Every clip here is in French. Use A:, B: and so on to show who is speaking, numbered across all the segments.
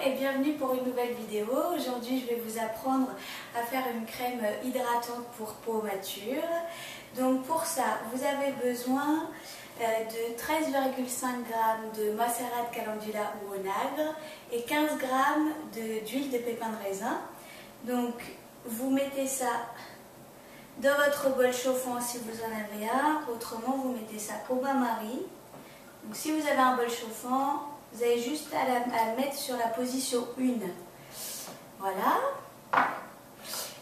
A: et bienvenue pour une nouvelle vidéo. Aujourd'hui je vais vous apprendre à faire une crème hydratante pour peau mature. Donc pour ça vous avez besoin de 13,5 g de macérat de calendula ou onagre et 15 g d'huile de pépins de raisin. Donc vous mettez ça dans votre bol chauffant si vous en avez un, autrement vous mettez ça au bain-marie. Donc si vous avez un bol chauffant, vous avez juste à le mettre sur la position 1. Voilà.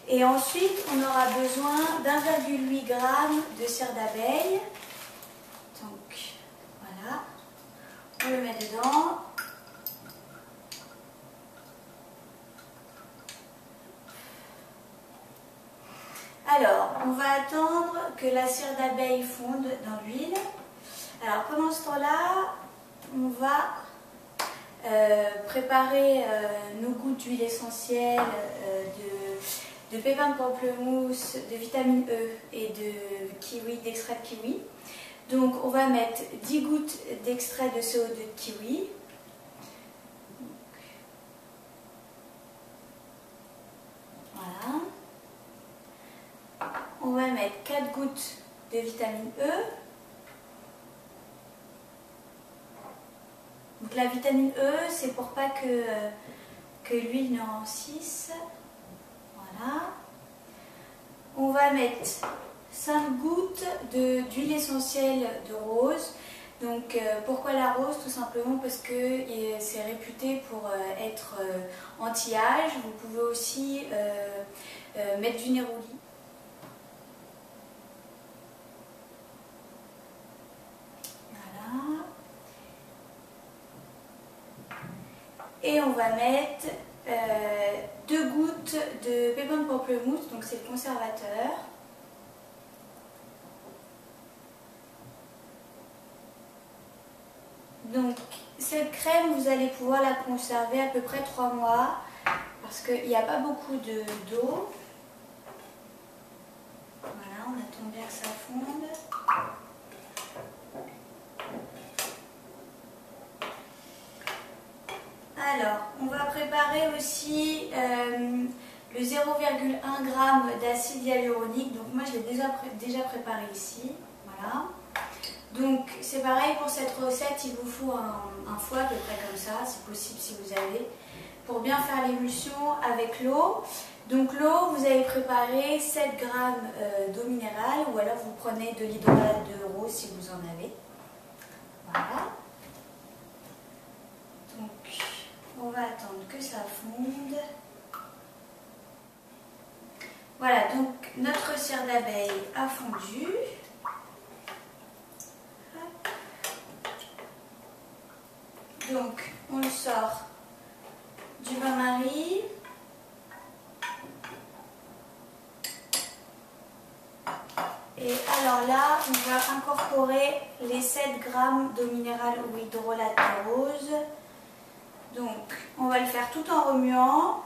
A: Et ensuite, on aura besoin d'1,8 g de cire d'abeille. Donc, voilà. On le met dedans. Alors, on va attendre que la cire d'abeille fonde dans l'huile. Alors, pendant ce temps-là, on va préparer nos gouttes d'huile essentielle, de pépins de pamplemousse, de vitamine E et de kiwi, d'extrait de kiwi. Donc on va mettre 10 gouttes d'extrait de CO2 de kiwi. Voilà. On va mettre 4 gouttes de vitamine E. Donc la vitamine E, c'est pour pas que l'huile ne rancisse. Voilà. On va mettre 5 gouttes d'huile essentielle de rose. Donc pourquoi la rose? Tout simplement parce que c'est réputé pour être anti-âge. Vous pouvez aussi mettre du néroli. Et on va mettre 2 gouttes de pépins de pamplemousse, donc c'est le conservateur. Donc cette crème, vous allez pouvoir la conserver à peu près 3 mois parce qu'il n'y a pas beaucoup d'eau. Voilà, on attend bien que ça fonde. Alors, on va préparer aussi le 0,1 g d'acide hyaluronique. Donc moi, je l'ai déjà préparé ici. Voilà. Donc, c'est pareil pour cette recette. Il vous faut un fouet à peu près comme ça, c'est possible si vous avez, pour bien faire l'émulsion avec l'eau. Donc l'eau, vous avez préparé 7 g d'eau minérale ou alors vous prenez de l'hydrolat de rose si vous en avez. Voilà. Donc, on va attendre que ça fonde. Voilà, donc notre cire d'abeille a fondu. Donc, on le sort du bain-marie. Et alors là, on va incorporer les 7 g d'eau minérale ou hydrolat de rose. Donc, on va le faire tout en remuant.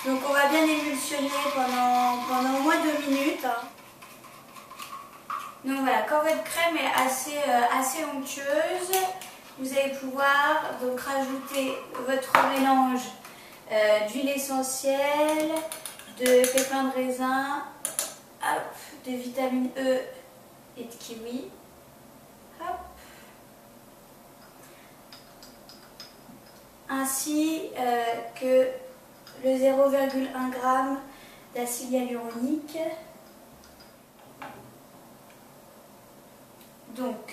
A: Donc, on va bien émulsionner pendant au moins 2 minutes. Donc voilà, quand votre crème est assez onctueuse, vous allez pouvoir donc rajouter votre mélange d'huile essentielle, de pépins de raisin, hop, de vitamine E et de kiwi. Hop. Ainsi que le 0,1 g d'acide hyaluronique. Donc,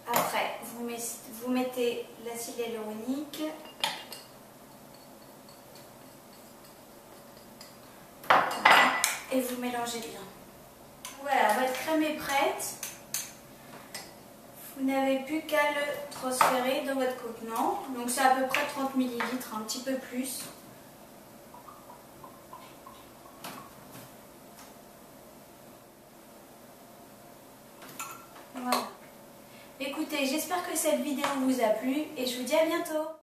A: après, vous mettez l'acide hyaluronique. Et vous mélangez bien. Voilà, votre crème est prête. Vous n'avez plus qu'à le transférer dans votre contenant. Donc c'est à peu près 30 ml, un petit peu plus. Voilà. Écoutez, j'espère que cette vidéo vous a plu et je vous dis à bientôt.